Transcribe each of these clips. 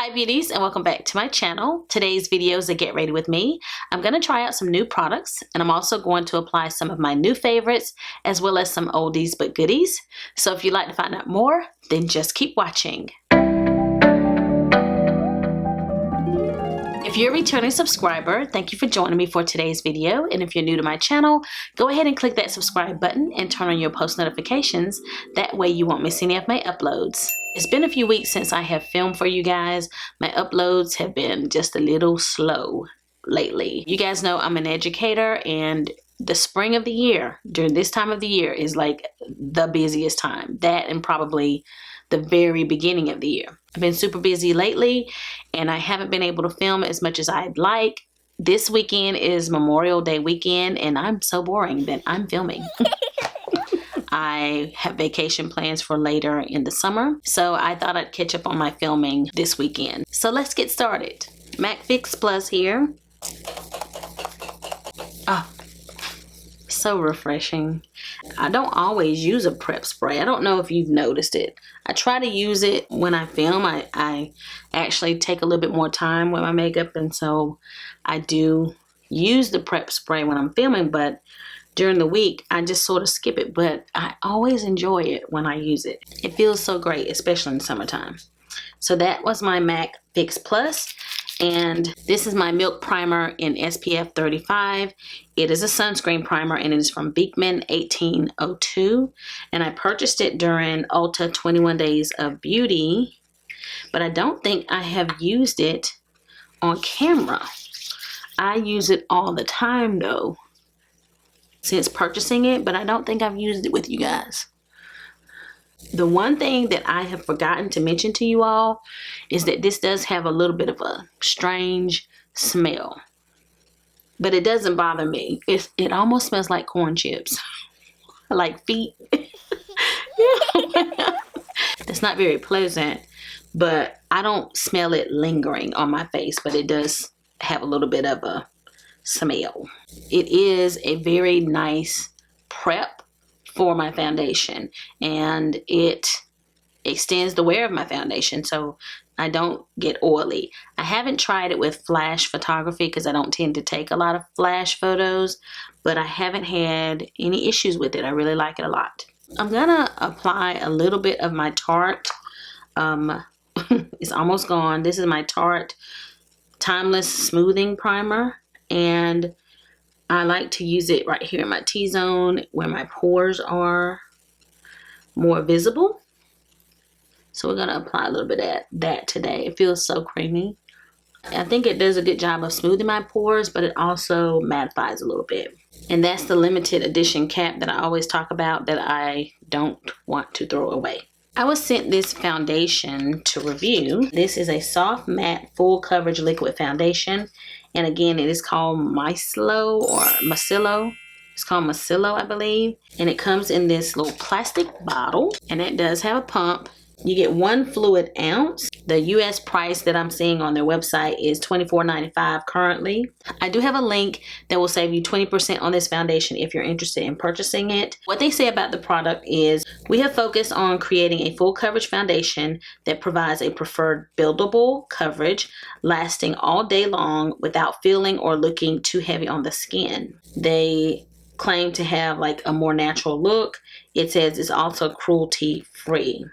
Hi beauties, and welcome back to my channel. Today's video is a get ready with me. I'm going to try out some new products, and I'm also going to apply some of my new favorites as well as some oldies but goodies. So if you'd like to find out more, then just keep watching. If you're a returning subscriber, thank you for joining me for today's video. And if you're new to my channel, go ahead and click that subscribe button and turn on your post notifications. That way you won't miss any of my uploads. It's been a few weeks since I have filmed for you guys. My uploads have been just a little slow lately. You guys know I'm an educator, and the spring of the year, during this time of the year, is like the busiest time. That and probably the very beginning of the year. I've been super busy lately, and I haven't been able to film as much as I'd like. This weekend is Memorial Day weekend, and I'm so boring that I'm filming. I have vacation plans for later in the summer, so I thought I'd catch up on my filming this weekend. So let's get started. MAC Fix Plus here. Oh, so refreshing. I don't always use a prep spray. I don't know if you've noticed it. I try to use it when I film. I actually take a little bit more time with my makeup, and so I do use the prep spray when I'm filming, but during the week I just sort of skip it. But I always enjoy it when I use it. It feels so great, especially in the summertime. So that was my MAC Fix Plus. And this is my Milk Primer in SPF 35. It is a sunscreen primer, and it is from Beekman 1802. And I purchased it during Ulta 21 Days of Beauty, but I don't think I have used it on camera. I use it all the time though, since purchasing it, but I don't think I've used it with you guys. The one thing that I have forgotten to mention to you all is that this does have a little bit of a strange smell, but it doesn't bother me. It almost smells like corn chips, like feet. It's not very pleasant, but I don't smell it lingering on my face, but it does have a little bit of a smell. It is a very nice prep for my foundation, and it extends the wear of my foundation so I don't get oily. I haven't tried it with flash photography because I don't tend to take a lot of flash photos, but I haven't had any issues with it. I really like it a lot. I'm gonna apply a little bit of my Tarte. It's almost gone. This is my Tarte Timeless Smoothing Primer, and I like to use it right here in my T-zone where my pores are more visible. So we're going to apply a little bit of that today. It feels so creamy. I think it does a good job of smoothing my pores, but it also mattifies a little bit. And that's the limited edition cap that I always talk about that I don't want to throw away. I was sent this foundation to review. This is a soft matte full coverage liquid foundation. And again, it is called Miccilo or Miccilo. It's called Miccilo, I believe. And it comes in this little plastic bottle, and it does have a pump. You get 1 fluid ounce. The US price that I'm seeing on their website is $24.95 currently. I do have a link that will save you 20% on this foundation if you're interested in purchasing it. What they say about the product is, we have focused on creating a full coverage foundation that provides a preferred buildable coverage lasting all day long without feeling or looking too heavy on the skin. They claim to have like a more natural look. It says it's also cruelty free.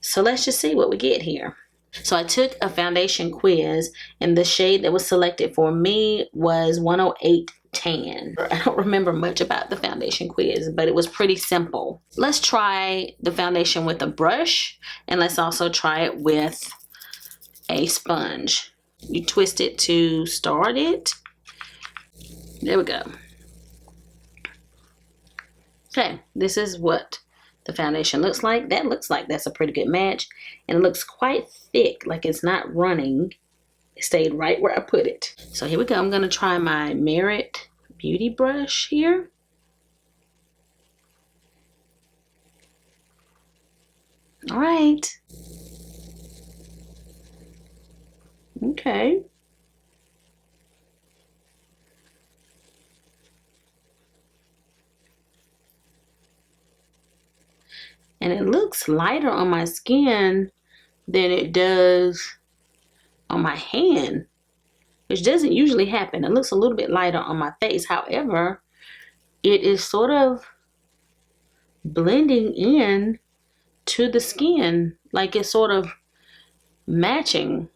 So let's just see what we get here. So I took a foundation quiz, and the shade that was selected for me was 108 Tan. I don't remember much about the foundation quiz, but it was pretty simple. Let's try the foundation with a brush, and let's also try it with a sponge. You twist it to start it. There we go. Okay, this is what the foundation looks like. That looks like that's a pretty good match, and it looks quite thick, like it's not running. It stayed right where I put it. So here we go. I'm going to try my Merit Beauty brush here. All right. Okay. And it looks lighter on my skin than it does on my hand, which doesn't usually happen. It looks a little bit lighter on my face. However, it is sort of blending in to the skin, like it's sort of matching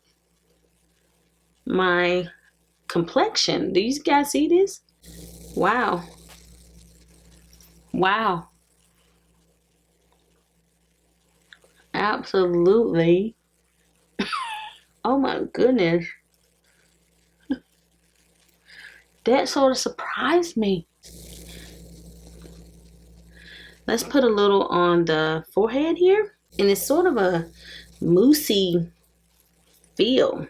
my complexion. Do you guys see this? Wow. Wow. Absolutely. Oh my goodness. That sort of surprised me. Let's put a little on the forehead here. And it's sort of a moussey feel.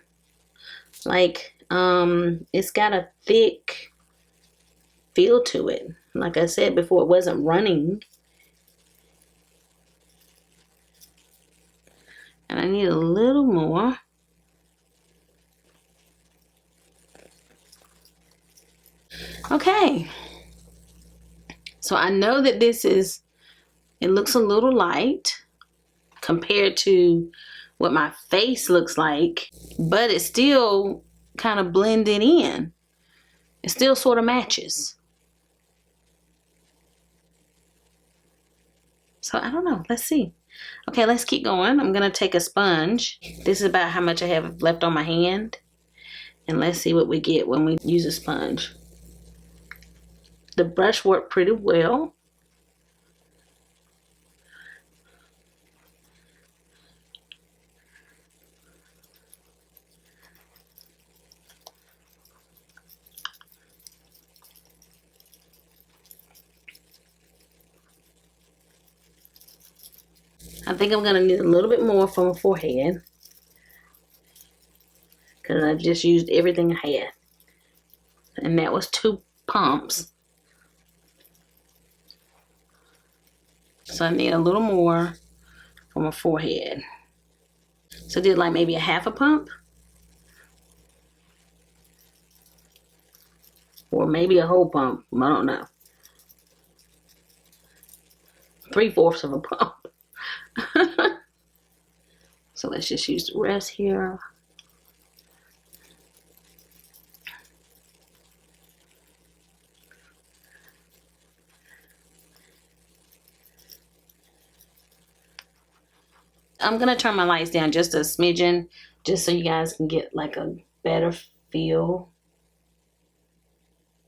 Like, it's got a thick feel to it. Like I said before, it wasn't running. And I need a little more. Okay. So I know that it looks a little light compared to what my face looks like, but it's still kind of blended in. It still sort of matches. So I don't know. Let's see. Okay, let's keep going. I'm going to take a sponge. This is about how much I have left on my hand. And let's see what we get when we use a sponge. The brush worked pretty well. I think I'm going to need a little bit more for my forehead, because I just used everything I had. And that was 2 pumps. So I need a little more for my forehead. So I did like maybe a half a pump. Or maybe a whole pump. I don't know. 3/4 of a pump. So let's just use the rest here. I'm gonna turn my lights down just a smidgen, just so you guys can get like a better feel.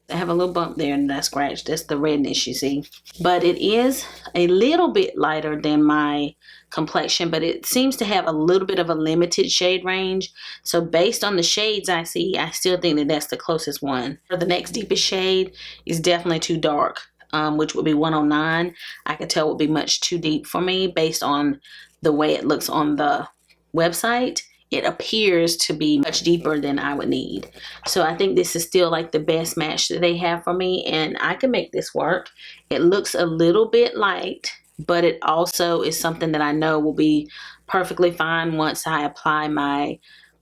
I have a little bump there and that scratch. That's the redness you see. But it is a little bit lighter than my complexion, but it seems to have a little bit of a limited shade range. So based on the shades I see, I still think that that's the closest one. The next deepest shade is definitely too dark, which would be 109. I could tell would be much too deep for me based on the way it looks on the website. It appears to be much deeper than I would need. So I think this is still like the best match that they have for me, and I can make this work. It looks a little bit light, but it also is something that I know will be perfectly fine once I apply my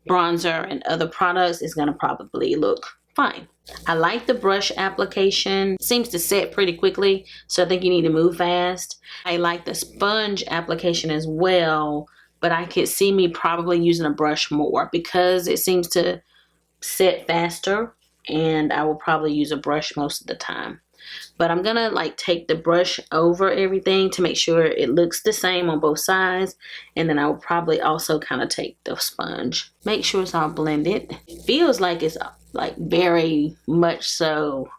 bronzer and other products. It's gonna probably look fine. I like the brush application. It seems to set pretty quickly, so I think you need to move fast. I like the sponge application as well, but I could see me probably using a brush more because it seems to set faster, and I will probably use a brush most of the time. But I'm gonna like take the brush over everything to make sure it looks the same on both sides, and then I will probably also kind of take the sponge. Make sure it's all blended. It feels like it's like very much so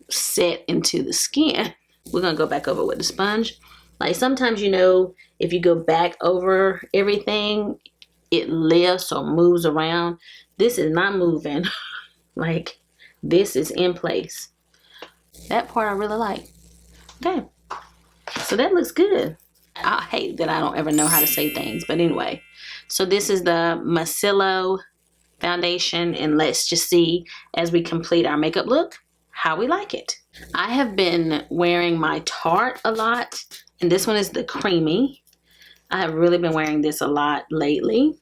set into the skin. We're gonna go back over with the sponge. Like sometimes, you know, if you go back over everything, it lifts or moves around. This is not moving. Like this is in place. That part I really like. Okay, so that looks good. I hate that I don't ever know how to say things, but anyway. So this is the Miccilo Foundation, and let's just see as we complete our makeup look how we like it. I have been wearing my Tarte a lot, and this one is the creamy. I have really been wearing this a lot lately.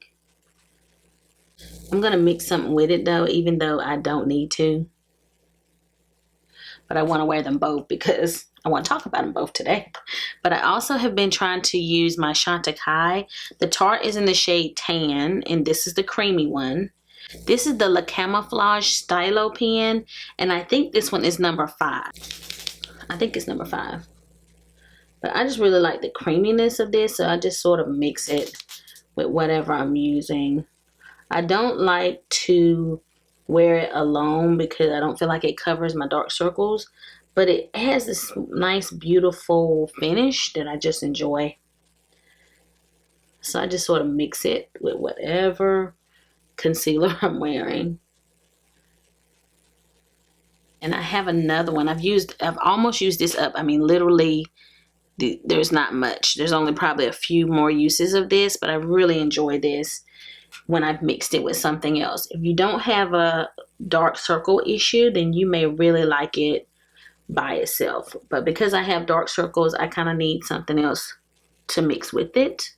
I'm gonna mix something with it though, even though I don't need to. But I want to wear them both because I want to talk about them both today. But I also have been trying to use my Chantecaille. The Tarte is in the shade Tan, and this is the creamy one. This is the Camouflage Stylo pen, and I think this one is number 5. I think it's number 5. But I just really like the creaminess of this, so I just sort of mix it with whatever I'm using. I don't like to wear it alone because I don't feel like it covers my dark circles, but it has this nice, beautiful finish that I just enjoy. So I just sort of mix it with whatever concealer I'm wearing. And I have another one. I've almost used this up. I mean, literally, there's not much. There's only probably a few more uses of this, but I really enjoy this when I've mixed it with something else. If you don't have a dark circle issue, then you may really like it by itself. But because I have dark circles, I kind of need something else to mix with it.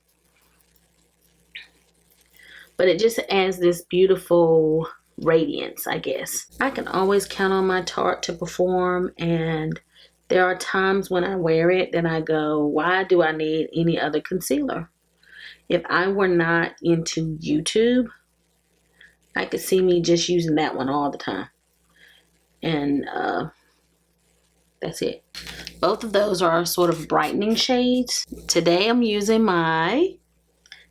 But it just adds this beautiful radiance, I guess. I can always count on my Tarte to perform, and there are times when I wear it and I go, why do I need any other concealer? If I were not into YouTube, I could see me just using that one all the time. And that's it. Both of those are sort of brightening shades. Today I'm using my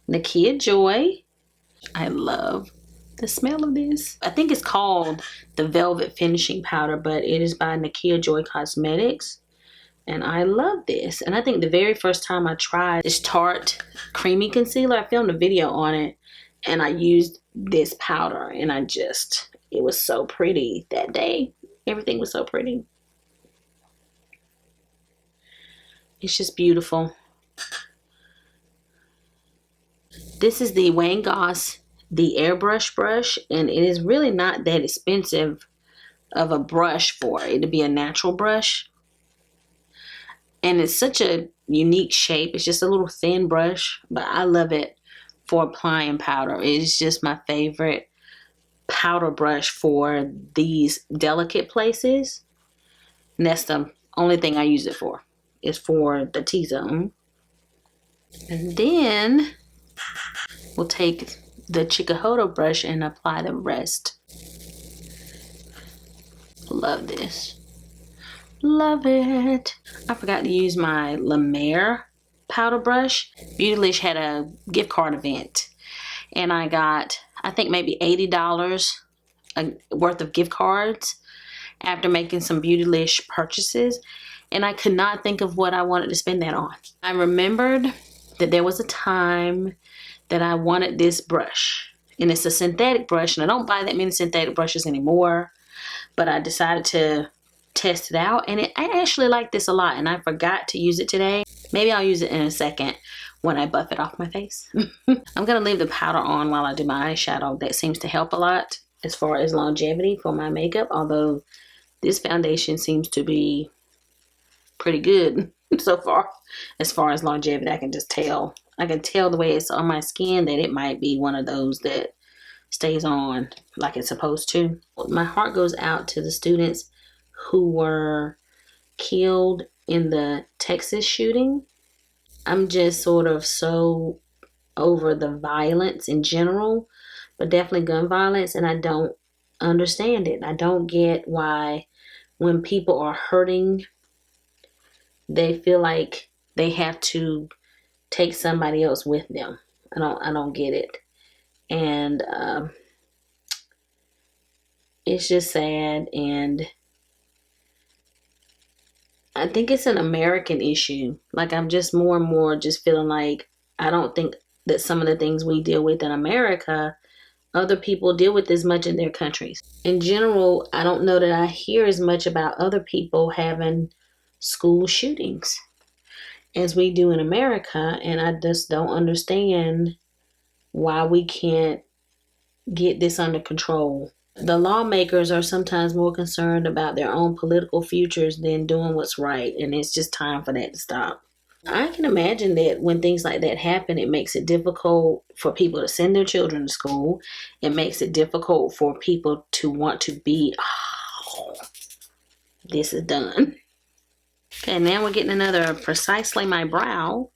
NIKKIA Joy. I love the smell of this. I think it's called the Velvet Finishing Powder, but it is by NIKKIA Joy Cosmetics. And I love this. And I think the very first time I tried this Tarte Creamy Concealer, I filmed a video on it. And I used this powder. And it was so pretty that day. Everything was so pretty. It's just beautiful. This is the Wayne Goss, the airbrush brush, and it is really not that expensive of a brush for it to be a natural brush. And it's such a unique shape. It's just a little thin brush, but I love it for applying powder. It's just my favorite powder brush for these delicate places. And that's the only thing I use it for, is for the T-zone. And then we'll take the CHIKUHODO brush and apply the rest. Love this. Love it. I forgot to use my La Mer powder brush. Beautylish had a gift card event, and I got, I think, maybe $80 worth of gift cards after making some Beautylish purchases, and I could not think of what I wanted to spend that on. I remembered that there was a time that I wanted this brush, and it's a synthetic brush, and I don't buy that many synthetic brushes anymore, but I decided to test it out, and I actually like this a lot, and I forgot to use it today. Maybe I'll use it in a second when I buff it off my face. I'm gonna leave the powder on while I do my eyeshadow. That seems to help a lot as far as longevity for my makeup, although this foundation seems to be pretty good so far as longevity. I can just tell. I can tell the way it's on my skin that it might be one of those that stays on like it's supposed to. My heart goes out to the students who were killed in the Texas shooting. I'm just sort of so over the violence in general, but definitely gun violence, and I don't understand it. I don't get why when people are hurting, they feel like they have to take somebody else with them. I don't get it. And it's just sad, and I think it's an American issue. Like, I'm just more and more just feeling like I don't think that some of the things we deal with in America, other people deal with as much in their countries. In general, I don't know that I hear as much about other people having school shootings as we do in America, and I just don't understand why we can't get this under control. The lawmakers are sometimes more concerned about their own political futures than doing what's right, and it's just time for that to stop. I can imagine that when things like that happen, it makes it difficult for people to send their children to school. It makes it difficult for people to want to be, oh, this is done. Okay, now we're getting another Precisely My Brow.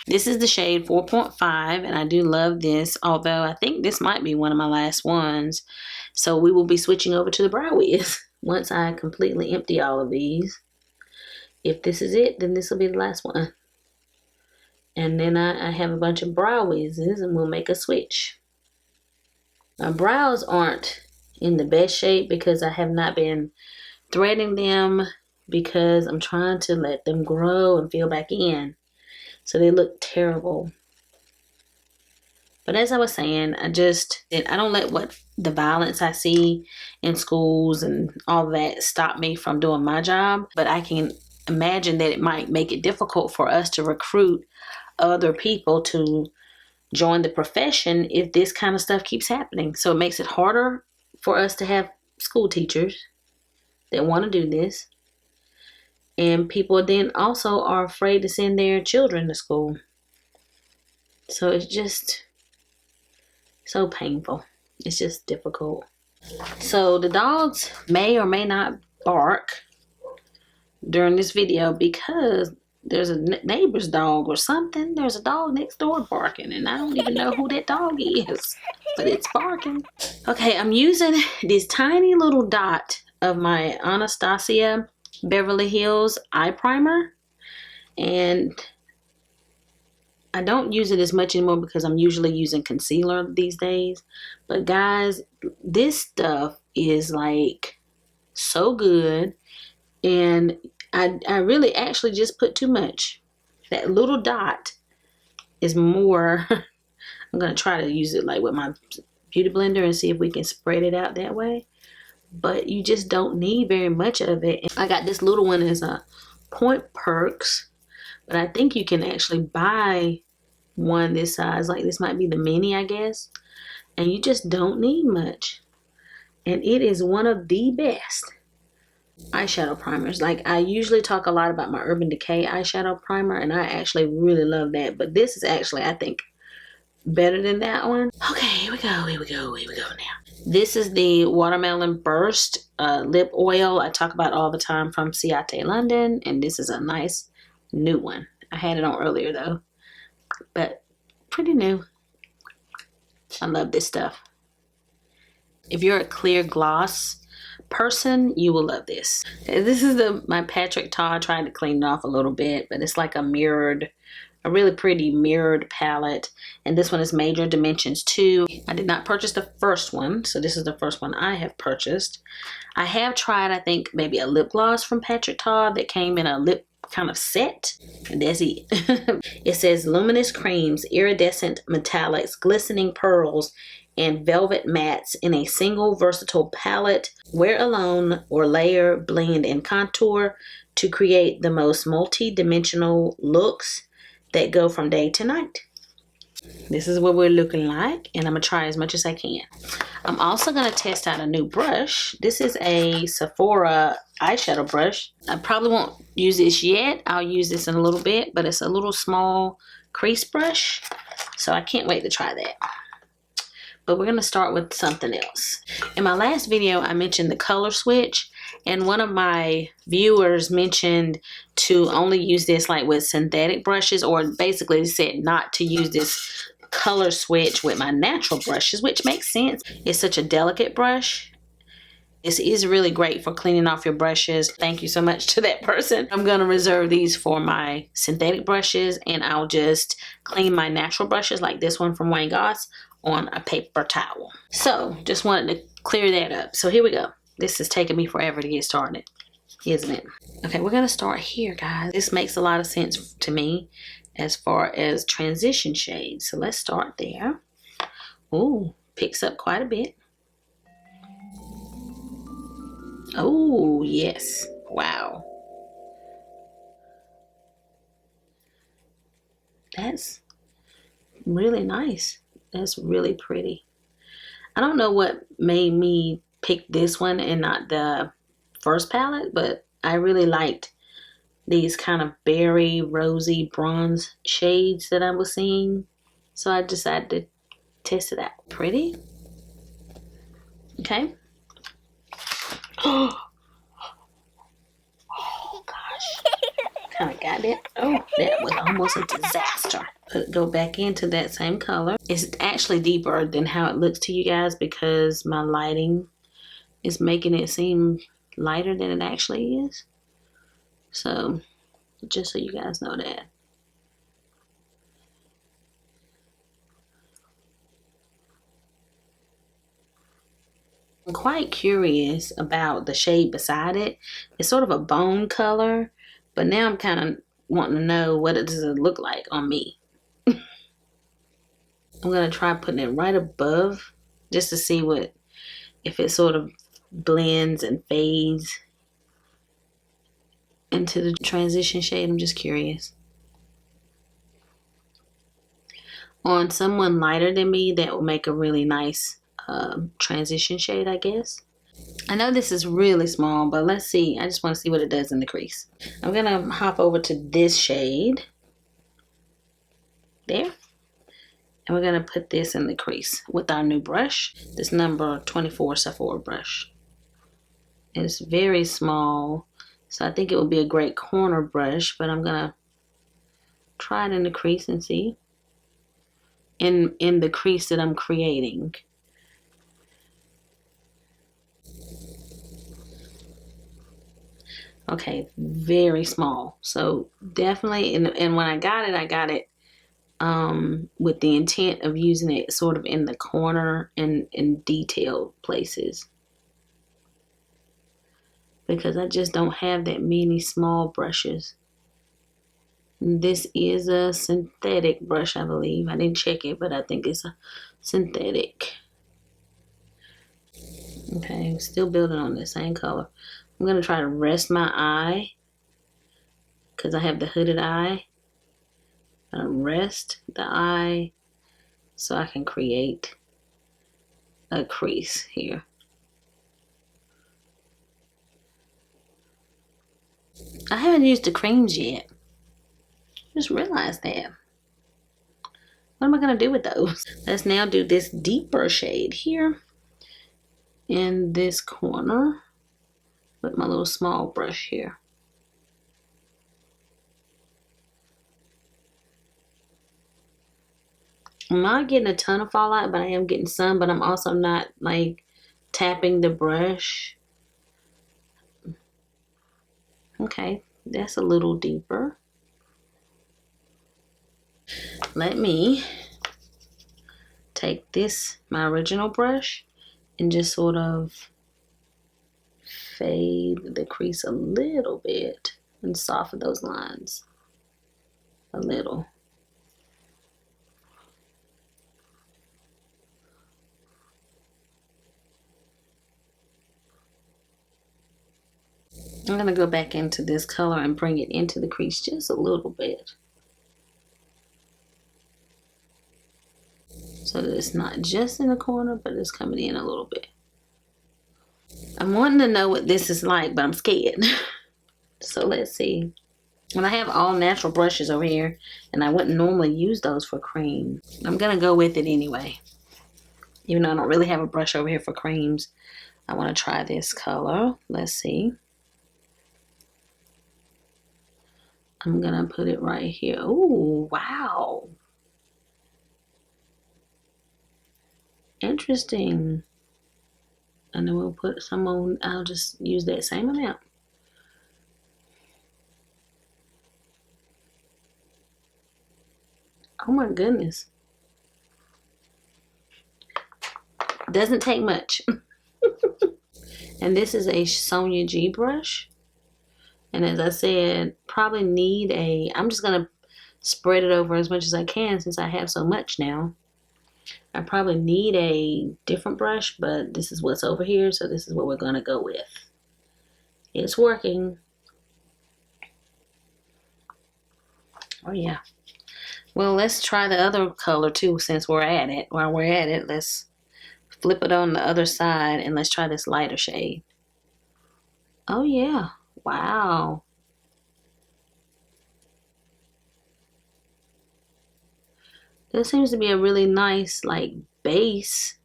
This is the shade 4.5, and I do love this, although I think this might be one of my last ones. So we will be switching over to the Brow Wiz once I completely empty all of these. If this is it, then this will be the last one. And then I have a bunch of Brow Wizes, and we'll make a switch. My brows aren't in the best shape because I have not been threading them, because I'm trying to let them grow and fill back in. So they look terrible. But as I was saying, I don't let what the violence I see in schools and all that stop me from doing my job. But I can imagine that it might make it difficult for us to recruit other people to join the profession if this kind of stuff keeps happening. So it makes it harder for us to have school teachers that want to do this. And people then also are afraid to send their children to school. So it's just so painful. It's just difficult. So the dogs may or may not bark during this video because there's a neighbor's dog or something. There's a dog next door barking, and I don't even know who that dog is, but it's barking. Okay, I'm using this tiny little dot of my Anastasia Beverly Hills eye primer, and I don't use it as much anymore because I'm usually using concealer these days. But guys, this stuff is like so good, and I really actually just put too much. That little dot is more. I'm gonna try to use it like with my beauty blender and see if we can spread it out that way. But you just don't need very much of it. I got this little one as a Point Perks, but I think you can actually buy one this size. Like this might be the mini, I guess. And you just don't need much. And it is one of the best eyeshadow primers. Like I usually talk a lot about my Urban Decay eyeshadow primer, and I actually really love that. But this is actually, I think, better than that one. Okay, here we go now. This is the Watermelon Burst lip oil I talk about all the time from Ciate London, and this is a nice new one. I had it on earlier though, but pretty new. I love this stuff. If you're a clear gloss person, you will love this. This is my Patrick Ta. I tried to clean it off a little bit, but it's like a really pretty mirrored palette. And this one is Major Dimensions 2. I did not purchase the first one, so this is the first one I have purchased. I have tried, I think, maybe a lip gloss from Patrick Ta that came in a lip kind of set, and that's it. It says luminous creams, iridescent metallics, glistening pearls, and velvet mattes in a single versatile palette. Wear alone or layer, blend, and contour to create the most multi-dimensional looks that go from day to night. This is what we're looking like, and I'm gonna try as much as I can. I'm also gonna test out a new brush. This is a SEPHORA eyeshadow brush. I probably won't use this yet. I'll use this in a little bit, but it's a little small crease brush, so I can't wait to try that. But we're gonna start with something else. In my last video, I mentioned the color switch, and one of my viewers mentioned to only use this like with synthetic brushes, or basically said not to use this color switch with my natural brushes, which makes sense. It's such a delicate brush. This is really great for cleaning off your brushes. Thank you so much to that person. I'm gonna reserve these for my synthetic brushes, and I'll just clean my natural brushes like this one from Wayne Goss on a paper towel. So just wanted to clear that up. So here we go. This is taking me forever to get started, isn't it? Okay, we're gonna start here, guys. This makes a lot of sense to me as far as transition shades. So let's start there. Ooh, picks up quite a bit. Oh, yes. Wow. That's really nice. That's really pretty. I don't know what made me pick this one and not the first palette, but I really liked these kind of berry, rosy, bronze shades that I was seeing. So I decided to test it out. Pretty. Okay. Oh gosh. kind of got it. Oh, that was almost a disaster. Go back into that same color. It's actually deeper than how it looks to you guys because my lighting is making it seem lighter than it actually is. So, just so you guys know that. I'm quite curious about the shade beside it. It's sort of a bone color, but now I'm kind of wanting to know what it does look like on me. I'm going to try putting it right above just to see if it sort of blends and fades into the transition shade. I'm just curious. On someone lighter than me, that will make a really nice transition shade, I guess. I know this is really small, but let's see. I just want to see what it does in the crease. I'm going to hop over to this shade. There. And we're going to put this in the crease with our new brush. This number 24 Sephora brush. It's very small, so I think it would be a great corner brush, but I'm going to try it in the crease and see. In the crease that I'm creating. Okay, very small. So definitely, and when I got it with the intent of using it sort of in the corner and in detailed places. Because I just don't have that many small brushes. This is a synthetic brush, I believe. I didn't check it, but I think it's a synthetic. Okay, still building on the same color. I'm going to try to rest my eye because I have the hooded eye. I'm going to rest the eye so I can create a crease here. I haven't used the creams yet. Just realized that. What am I going to do with those? Let's now do this deeper shade here in this corner with my little small brush here. I'm not getting a ton of fallout, but I am getting some, but I'm also not like tapping the brush. Okay, that's a little deeper. Let me take this, my original brush, and just sort of fade the crease a little bit and soften those lines a little. I'm going to go back into this color and bring it into the crease just a little bit. So that it's not just in the corner, but it's coming in a little bit. I'm wanting to know what this is like, but I'm scared. So let's see. And I have all natural brushes over here, and I wouldn't normally use those for cream. I'm going to go with it anyway. Even though I don't really have a brush over here for creams, I want to try this color. Let's see. I'm going to put it right here. Oh, wow. Interesting. And then we'll put some on. I'll just use that same amount. Oh my goodness. Doesn't take much. And this is a Sonia G brush. And as I said, probably need I'm just going to spread it over as much as I can since I have so much now. I probably need a different brush, but this is what's over here, so this is what we're going to go with. It's working. Oh yeah. Well, let's try the other color too since we're at it. While we're at it, let's flip it on the other side and let's try this lighter shade. Oh yeah. Wow. This seems to be a really nice like base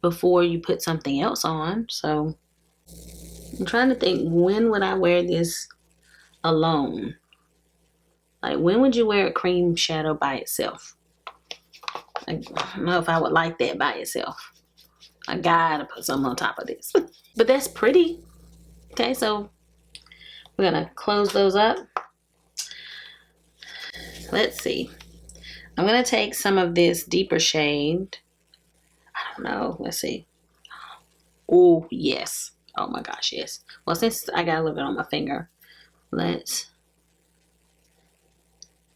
before you put something else on. So I'm trying to think, when would I wear this alone? Like, when would you wear a cream shadow by itself? I don't know if I would like that by itself. I gotta put something on top of this. But that's pretty. Okay, so we're gonna close those up. Let's see. I'm gonna take some of this deeper shade. I don't know. Let's see. Oh, yes. Oh my gosh, yes. Well, since I got a little bit on my finger, let's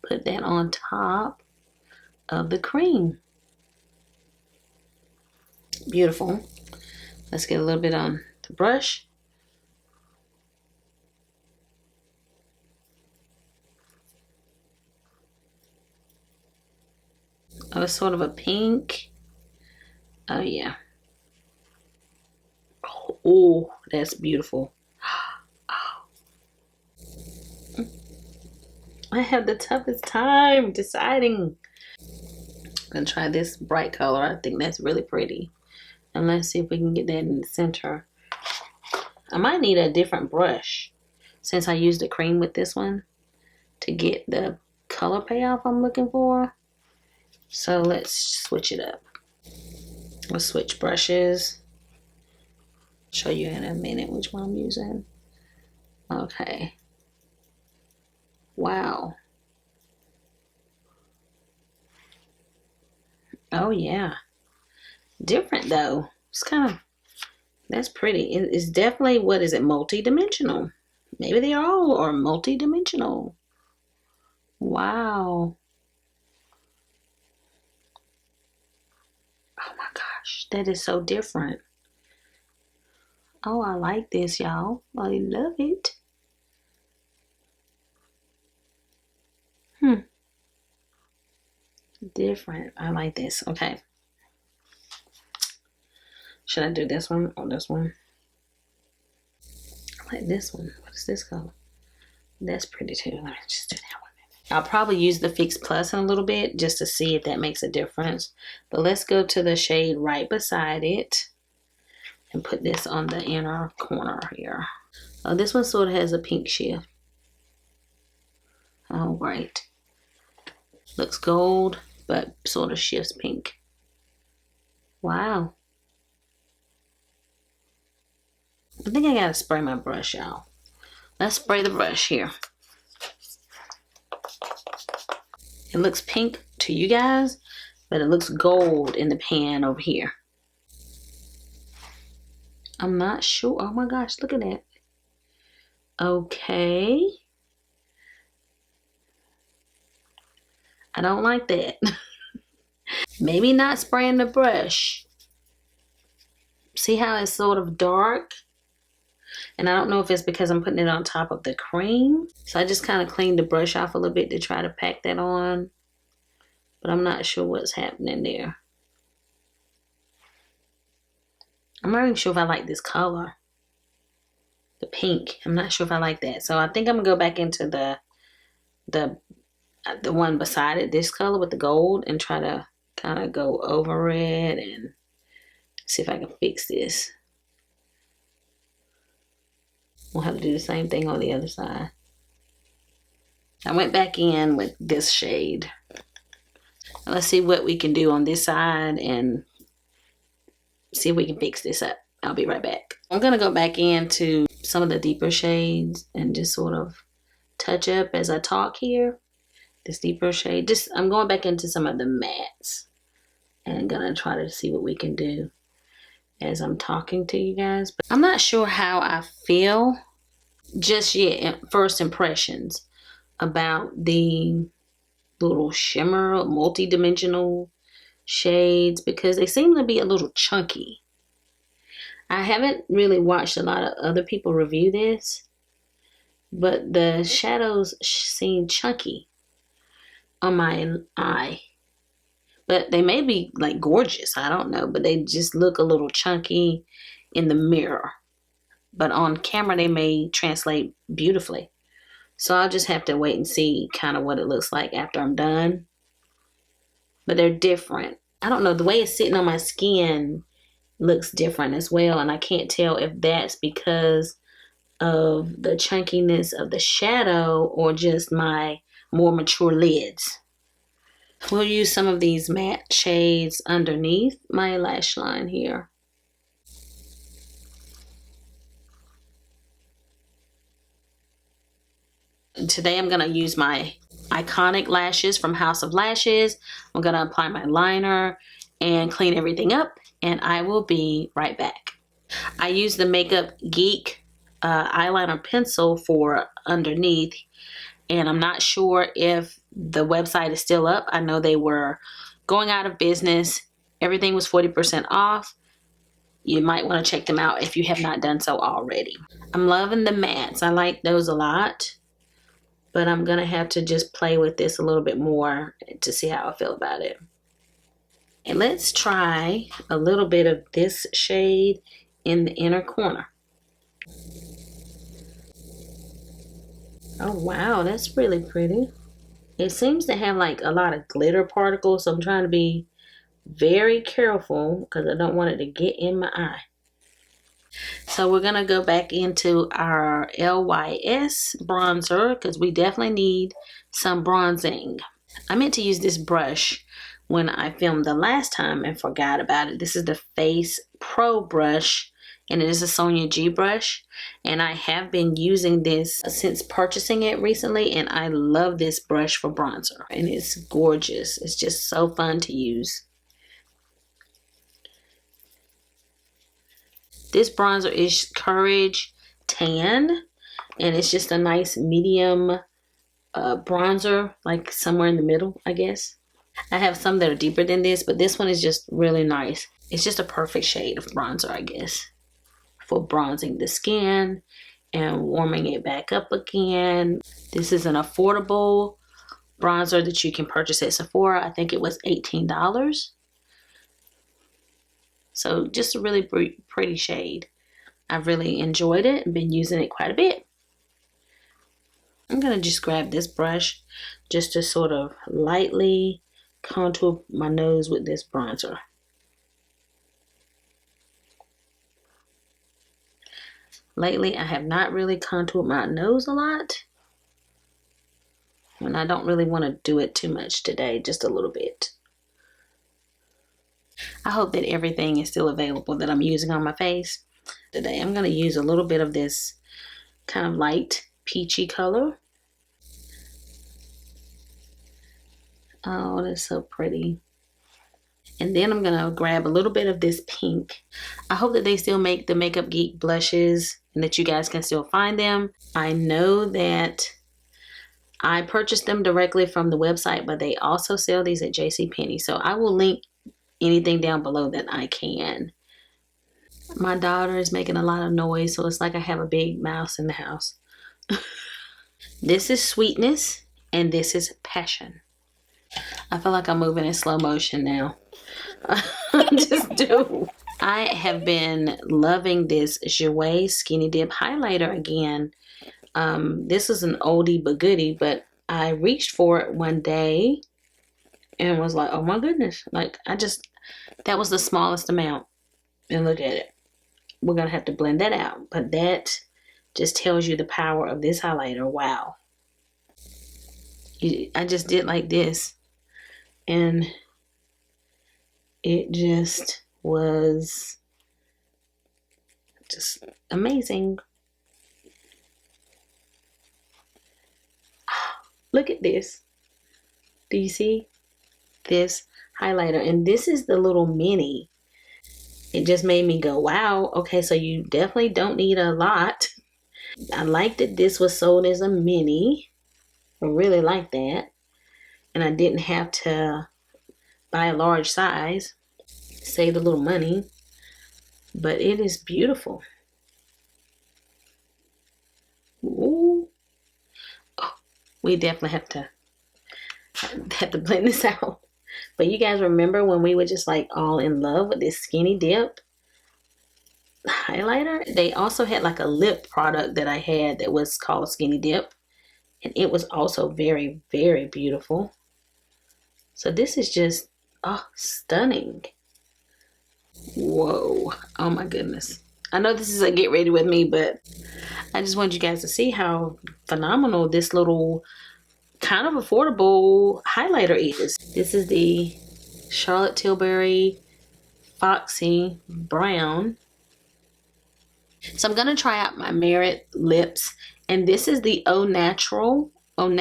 put that on top of the cream. Beautiful. Let's get a little bit on the brush. Oh, it's sort of a pink. Oh, yeah. Oh, that's beautiful. Oh. I have the toughest time deciding. I'm gonna try this bright color. I think that's really pretty. And let's see if we can get that in the center. I might need a different brush since I used the cream with this one to get the color payoff I'm looking for. So let's switch it up. We'll switch brushes. Show you in a minute which one I'm using. Okay. Wow. Oh yeah. Different though. It's kind of, that's pretty. It's definitely, what is it, multi-dimensional. Maybe they all are multi-dimensional. Wow. Oh my gosh, that is so different. Oh, I like this, y'all. I love it. Different. I like this. Okay. Should I do this one or this one? I like this one. What is this color? That's pretty too. Let me just do that one. I'll probably use the Fix Plus in a little bit just to see if that makes a difference. But let's go to the shade right beside it and put this on the inner corner here. Oh, this one sort of has a pink shift. Oh, right. Looks gold, but sort of shifts pink. Wow. I think I gotta spray my brush, y'all. Let's spray the brush here. It looks pink to you guys, but it looks gold in the pan over here. I'm not sure. Oh my gosh, look at that. Okay. I don't like that. Maybe not spraying the brush. See how it's sort of dark? And I don't know if it's because I'm putting it on top of the cream. So I just kind of cleaned the brush off a little bit to try to pack that on. But I'm not sure what's happening there. I'm not even sure if I like this color. The pink. I'm not sure if I like that. So I think I'm going to go back into the one beside it, this color with the gold, and try to kind of go over it and see if I can fix this. We'll have to do the same thing on the other side. I went back in with this shade. Let's see what we can do on this side and see if we can fix this up. I'll be right back. I'm going to go back into some of the deeper shades and just sort of touch up as I talk here. This deeper shade. I'm going back into some of the mattes and going to try to see what we can do as I'm talking to you guys. But I'm not sure how I feel just yet. First impressions about the little shimmer, multi-dimensional shades, because they seem to be a little chunky. I haven't really watched a lot of other people review this, but the shadows seem chunky on my eye. But they may be like gorgeous, I don't know, but they just look a little chunky in the mirror. But on camera they may translate beautifully. So I'll just have to wait and see kind of what it looks like after I'm done. But they're different. I don't know, the way it's sitting on my skin looks different as well, and I can't tell if that's because of the chunkiness of the shadow or just my more mature lids. We'll use some of these matte shades underneath my lash line here. Today I'm going to use my iconic lashes from House of Lashes. I'm going to apply my liner and clean everything up, and I will be right back. I use the Makeup Geek eyeliner pencil for underneath, and I'm not sure if the website is still up. I know they were going out of business. Everything was 40% off. You might want to check them out if you have not done so already. I'm loving the mattes. I like those a lot, but I'm going to have to just play with this a little bit more to see how I feel about it. And let's try a little bit of this shade in the inner corner. Oh wow, that's really pretty. It seems to have like a lot of glitter particles, so I'm trying to be very careful because I don't want it to get in my eye. So we're gonna go back into our LYS bronzer because we definitely need some bronzing. I meant to use this brush when I filmed the last time and forgot about it. This is the Face Pro brush, and it is a Sonia G brush, and I have been using this since purchasing it recently, and I love this brush for bronzer, and it's gorgeous. It's just so fun to use. This bronzer is Courage Tan, and it's just a nice medium bronzer, like somewhere in the middle, I guess. I have some that are deeper than this, but this one is just really nice. It's just a perfect shade of bronzer, I guess, for bronzing the skin and warming it back up again. This is an affordable bronzer that you can purchase at Sephora. I think it was $18. So just a really pretty shade. I've really enjoyed it and been using it quite a bit. I'm going to just grab this brush just to sort of lightly contour my nose with this bronzer. Lately, I have not really contoured my nose a lot, and I don't really want to do it too much today, just a little bit. I hope that everything is still available that I'm using on my face. Today, I'm going to use a little bit of this kind of light peachy color. Oh, that's so pretty. And then I'm going to grab a little bit of this pink. I hope that they still make the Makeup Geek blushes and that you guys can still find them. I know that I purchased them directly from the website, but they also sell these at JCPenney. So I will link anything down below that I can. My daughter is making a lot of noise, so it's like I have a big mouse in the house. This is Sweetness, and this is Passion. I feel like I'm moving in slow motion now. I just do. I have been loving this Jouer Skinny Dip highlighter again. This is an oldie but goodie, but I reached for it one day and was like, oh my goodness. Like, that was the smallest amount. And look at it. We're going to have to blend that out. But that just tells you the power of this highlighter. Wow. I just did like this. And it just was just amazing. Look at this. Do you see this highlighter? And this is the little mini. It just made me go, wow. Okay, so you definitely don't need a lot. I like that this was sold as a mini. I really like that. And I didn't have to buy a large size. Saved a little money. But it is beautiful. Ooh. Oh, we definitely have to blend this out. But you guys remember when we were just like all in love with this Skinny Dip highlighter? They also had like a lip product that I had that was called Skinny Dip. And it was also very, very beautiful. So this is just, oh, stunning. Whoa. Oh my goodness. I know this is a get ready with me, but I just wanted you guys to see how phenomenal this little kind of affordable highlighter is. This is the Charlotte Tilbury Foxy Brown. So I'm gonna try out my Merit lips, and this is the Au Natural, and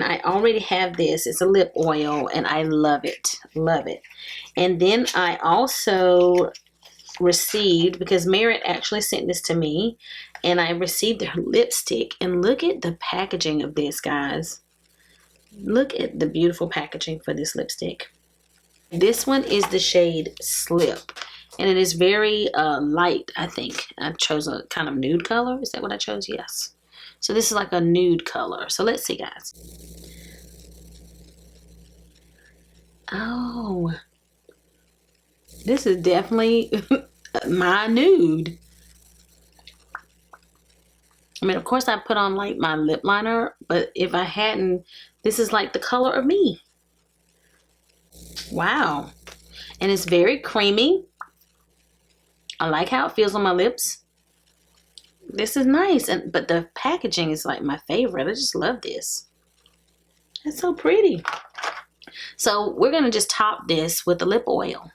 I already have this. It's a lip oil, and I love it, love it. And then I also received, because Merit actually sent this to me, and I received their lipstick, and look at the packaging of this, guys. Look at the beautiful packaging for this lipstick. This one is the shade Slip, and it is very light. I think I chose a kind of nude color. Is that what I chose? Yes. So this is like a nude color. So let's see, guys. Oh, this is definitely my nude. I mean, of course I put on like my lip liner, but if I hadn't, this is like the color of me. Wow. And it's very creamy. I like how it feels on my lips. This is nice, but the packaging is like my favorite. I just love this. It's so pretty. So we're gonna just top this with the lip oil.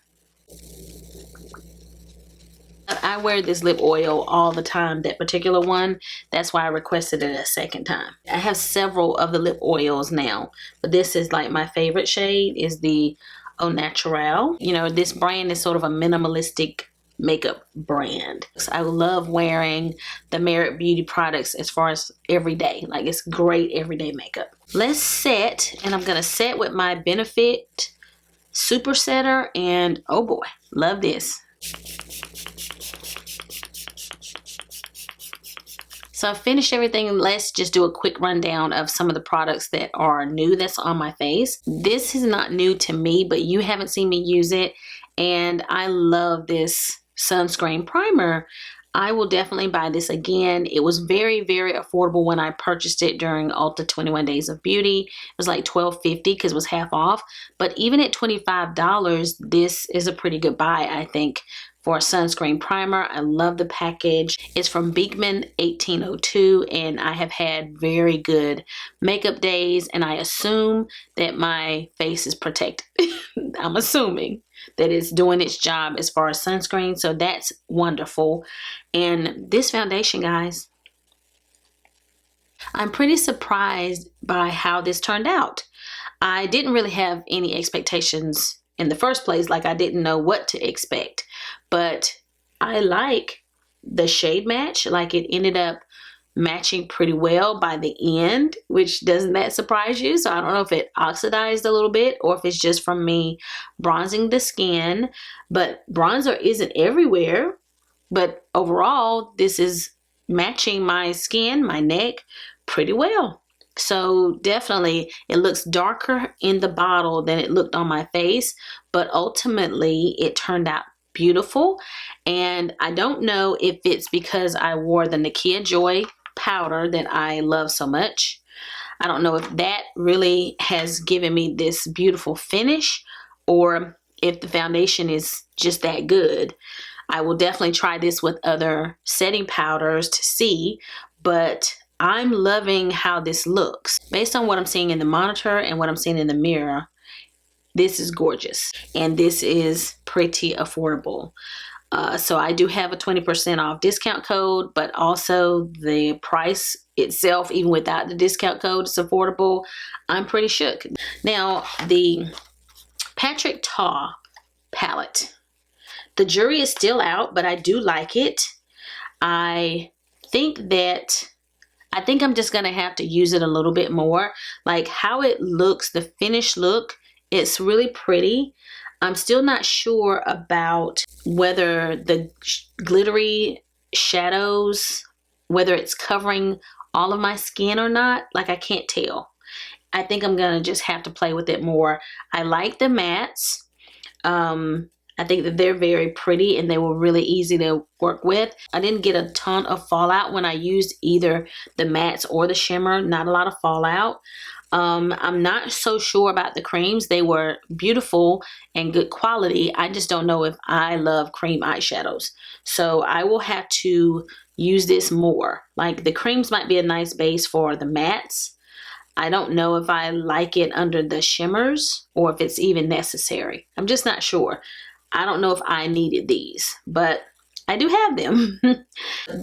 I wear this lip oil all the time, that particular one. That's why I requested it a second time. I have several of the lip oils now, but this is like my favorite shade, is the Au Natural. You know, this brand is sort of a minimalistic makeup brand. So I love wearing the Merit Beauty products as far as everyday. Like, it's great everyday makeup. Let's set, and I'm gonna set with my Benefit Super Setter, and oh boy, love this. So I finished everything. Let's just do a quick rundown of some of the products that are new that's on my face. This is not new to me, but you haven't seen me use it, and I love this Sunscreen Primer. I will definitely buy this again. It was very, very affordable when I purchased it during Ulta 21 Days of Beauty. It was like $12.50 because it was half off. But even at $25, this is a pretty good buy, I think, for a sunscreen primer. I love the package. It's from Beekman 1802, and I have had very good makeup days, and I assume that my face is protected. I'm assuming that it's doing its job as far as sunscreen, so that's wonderful. And this foundation, guys, I'm pretty surprised by how this turned out. I didn't really have any expectations in the first place, like I didn't know what to expect, but I like the shade match. Like, it ended up matching pretty well by the end, which doesn't that surprise you? So I don't know if it oxidized a little bit or if it's just from me bronzing the skin, but bronzer isn't everywhere. But overall, this is matching my skin, my neck, pretty well. So definitely, it looks darker in the bottle than it looked on my face, but ultimately it turned out beautiful. And I don't know if it's because I wore the NIKKIA Joy powder that I love so much. I don't know if that really has given me this beautiful finish, or if the foundation is just that good. I will definitely try this with other setting powders to see, but I'm loving how this looks. Based on what I'm seeing in the monitor and what I'm seeing in the mirror, this is gorgeous, and this is pretty affordable. So I do have a 20% off discount code, but also the price itself, even without the discount code, is affordable. I'm pretty shook. Now, the Patrick Ta palette. The jury is still out, but I do like it. I think I'm just gonna have to use it a little bit more. Like how it looks, the finished look, it's really pretty. I'm still not sure about whether the glittery shadows, whether it's covering all of my skin or not. Like, I can't tell. I think I'm gonna just have to play with it more. I like the mattes. I think that they're very pretty and they were really easy to work with. I didn't get a ton of fallout when I used either the mattes or the shimmer. Not a lot of fallout. I'm not so sure about the creams. They were beautiful and good quality. I just don't know if I love cream eyeshadows. So I will have to use this more. Like, the creams might be a nice base for the mattes. I don't know if I like it under the shimmers or if it's even necessary. I'm just not sure. I don't know if I needed these, but I do have them.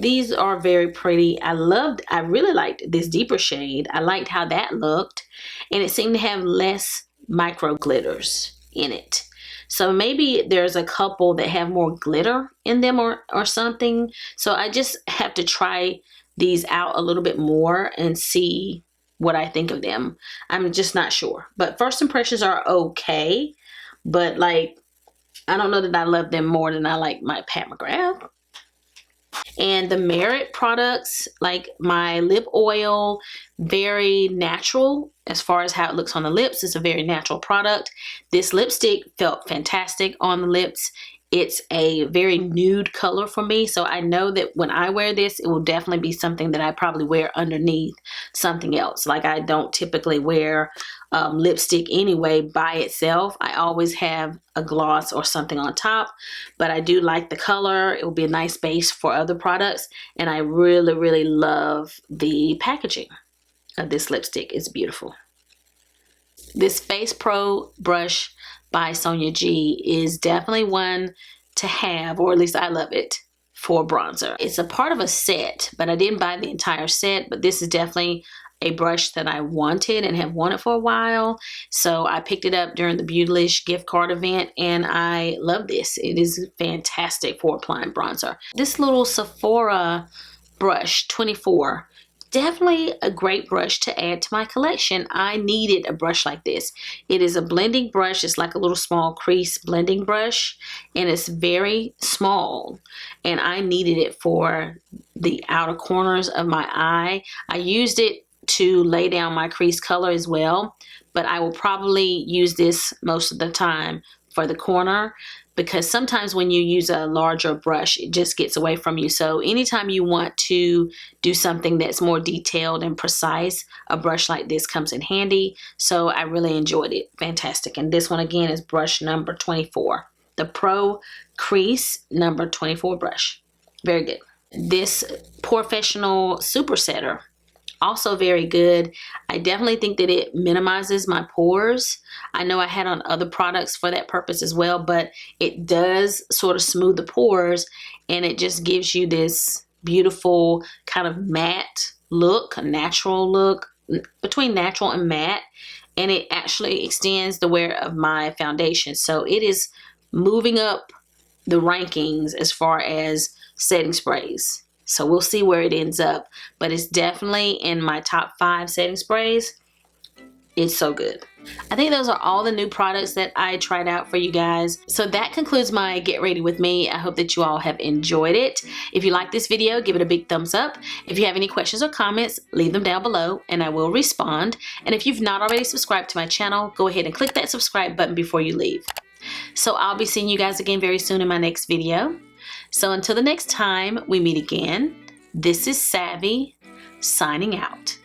These are very pretty. I really liked this deeper shade. I liked how that looked, and it seemed to have less micro glitters in it. So maybe there's a couple that have more glitter in them or something. So I just have to try these out a little bit more and see what I think of them. I'm just not sure. But first impressions are okay. But like, I don't know that I love them more than I like my Pat McGrath. And the Merit products, like my lip oil, very natural as far as how it looks on the lips. It's a very natural product. This lipstick felt fantastic on the lips. It's a very nude color for me, so I know that when I wear this, it will definitely be something that I probably wear underneath something else. Like, I don't typically wear lipstick anyway by itself. I always have a gloss or something on top, but I do like the color. It will be a nice base for other products, and I really, really love the packaging of this lipstick. It's beautiful. This Face Pro brush by Sonia G is definitely one to have, or at least I love it, for bronzer. It's a part of a set, but I didn't buy the entire set, but this is definitely a brush that I wanted and have wanted for a while. So I picked it up during the Beautylish gift card event, and I love this. It is fantastic for applying bronzer. This little SEPHORA brush, 24, definitely a great brush to add to my collection. I needed a brush like this. It is a blending brush. It's like a little small crease blending brush, and it's very small, and I needed it for the outer corners of my eye. I used it to lay down my crease color as well, but I will probably use this most of the time for the corner, because sometimes when you use a larger brush, it just gets away from you. So anytime you want to do something that's more detailed and precise, a brush like this comes in handy. So I really enjoyed it. Fantastic. And this one again is brush number 24, the Pro Crease number 24 brush. Very good. This Professional Super Setter, also very good. I definitely think that it minimizes my pores. I know I had on other products for that purpose as well, but it does sort of smooth the pores, and it just gives you this beautiful kind of matte look, a natural look, between natural and matte, and it actually extends the wear of my foundation. So it is moving up the rankings as far as setting sprays. So we'll see where it ends up, but it's definitely in my top 5 setting sprays. It's so good. I think those are all the new products that I tried out for you guys. So that concludes my Get Ready With Me. I hope that you all have enjoyed it. If you like this video, give it a big thumbs up. If you have any questions or comments, leave them down below and I will respond. And if you've not already subscribed to my channel, go ahead and click that subscribe button before you leave. So I'll be seeing you guys again very soon in my next video. So until the next time we meet again, this is Savvy signing out.